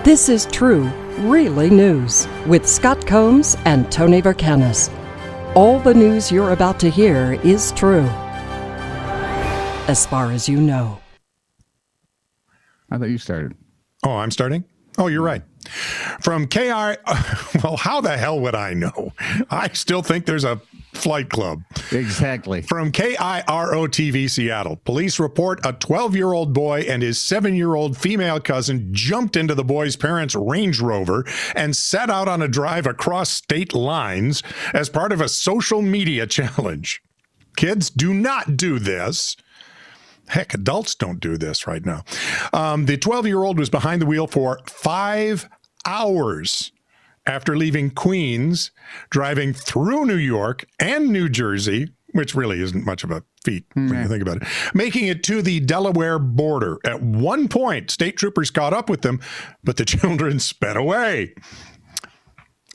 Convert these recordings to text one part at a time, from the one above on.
This is true, really news with Scott Combs and Tony Verkinnes. All the news you're about to hear is true, as far as you know. I thought you started. Oh, I'm starting? Oh, you're right. From KI, well, how the hell would I know? I still think there's a flight club. Exactly. From KIRO TV Seattle, police report a 12-year-old boy and his 7-year-old female cousin jumped into the boy's parents' Range Rover and set out on a drive across state lines as part of a social media challenge. Kids, do not do this. Heck, adults don't do this right now. The 12-year-old was behind the wheel for 5 hours after leaving Queens, driving through New York and New Jersey, which really isn't much of a feat when you think about it, making it to the Delaware border. At one point, state troopers caught up with them, but the children sped away.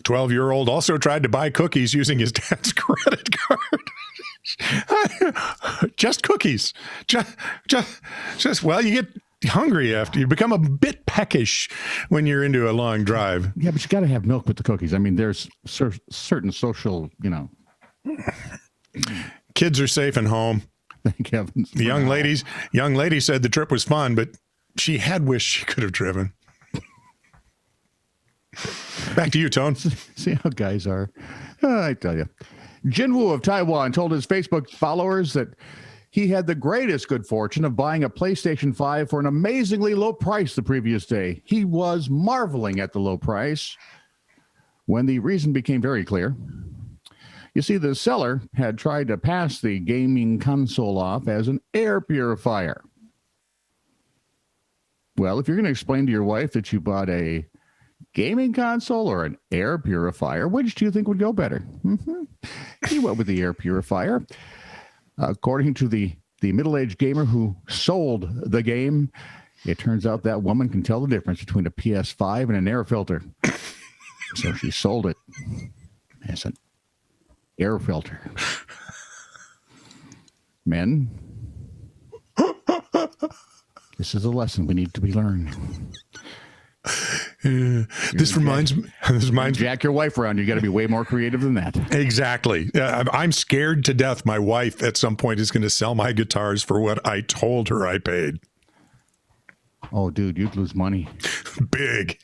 12-year-old also tried to buy cookies using his dad's credit card. Just cookies. Just, well, you get hungry after you become a bit peckish when you're into a long drive. Yeah, but you got to have milk with the cookies. I mean, there's certain social, Kids are safe and home. Thank heavens. The young lady said the trip was fun, but she had wished she could have driven. Back to you, Tone. See how guys are. I tell you. Jinwoo of Taiwan told his Facebook followers that he had the greatest good fortune of buying a PlayStation 5 for an amazingly low price the previous day. He was marveling at the low price when the reason became very clear. You see, the seller had tried to pass the gaming console off as an air purifier. Well, if you're going to explain to your wife that you bought a gaming console or an air purifier, which do you think would go better? He went with the air purifier. According to the middle-aged gamer who sold the game, it turns out that woman can tell the difference between a PS5 and an air filter. So she sold it as an air filter. Men, this is a lesson we need to be learned. This reminds me. Jack your wife around. You got to be way more creative than that. Exactly. I'm scared to death. My wife at some point is going to sell my guitars for what I told her I paid. Oh, dude, you'd lose money. Big.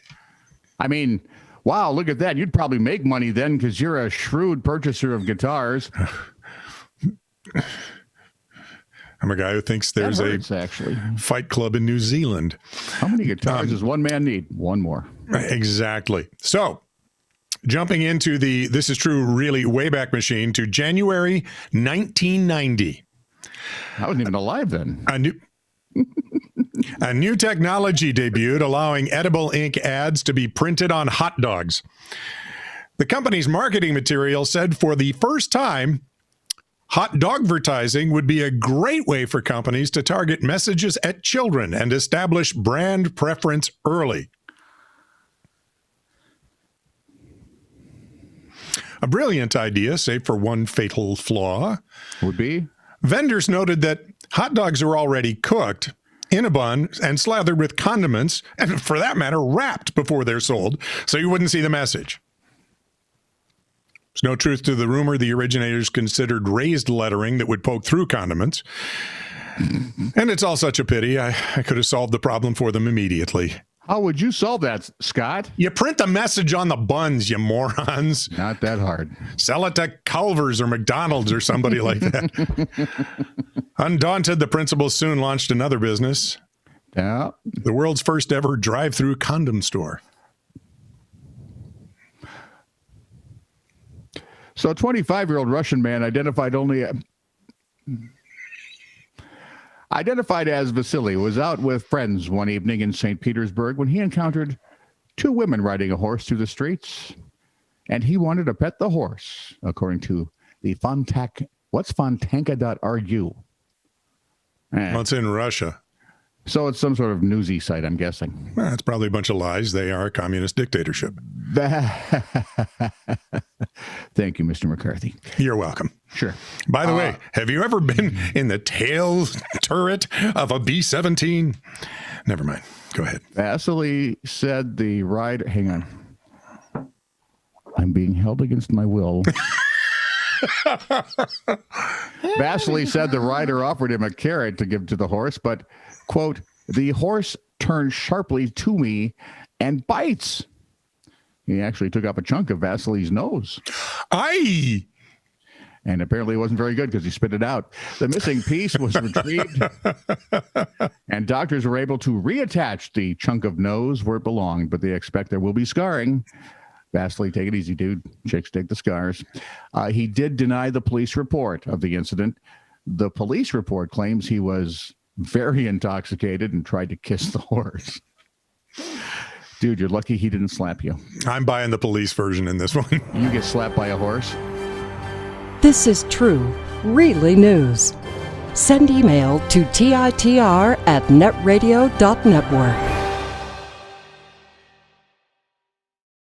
I mean, wow, look at that. You'd probably make money then because you're a shrewd purchaser of guitars. I'm a guy who thinks there's actually fight club in New Zealand. How many guitars does one man need? One more. Exactly. So, jumping into the This Is True really Wayback Machine to January 1990. I wasn't even alive then. A new technology debuted allowing edible ink ads to be printed on hot dogs. The company's marketing material said for the first time, hot dogvertising would be a great way for companies to target messages at children and establish brand preference early. A brilliant idea, save for one fatal flaw. Would be? Vendors noted that hot dogs are already cooked in a bun and slathered with condiments, and for that matter, wrapped before they're sold, so you wouldn't see the message. There's no truth to the rumor the originators considered raised lettering that would poke through condiments. And it's all such a pity. I could have solved the problem for them immediately. How would you solve that, Scott? You print the message on the buns, you morons. Not that hard. Sell it to Culver's or McDonald's or somebody like that. Undaunted, the principals soon launched another business. Yeah. The world's first ever drive-through condom store. So a 25-year-old Russian man identified as Vasily was out with friends one evening in St. Petersburg when he encountered two women riding a horse through the streets, and he wanted to pet the horse, according to the what's Fontanka.ru? Well, it's in Russia. So it's some sort of newsy site, I'm guessing. Well, it's probably a bunch of lies. They are a communist dictatorship. Thank you, Mr. McCarthy. You're welcome. Sure. By the way, have you ever been in the tail turret of a B-17? Never mind. Go ahead. Vasily said the rider, hang on. I'm being held against my will. Vasily said the rider offered him a carrot to give to the horse, but, quote, the horse turns sharply to me and bites. He actually took off a chunk of Vasily's nose. Aye. And apparently it wasn't very good because he spit it out. The missing piece was retrieved, and doctors were able to reattach the chunk of nose where it belonged, but they expect there will be scarring. Vasily, take it easy, dude. Chicks take the scars. He did deny the police report of the incident. The police report claims he was very intoxicated and tried to kiss the horse. Dude, you're lucky he didn't slap you. I'm buying the police version in this one. You get slapped by a horse? This is true, really news. Send email to TITR@netradio.network.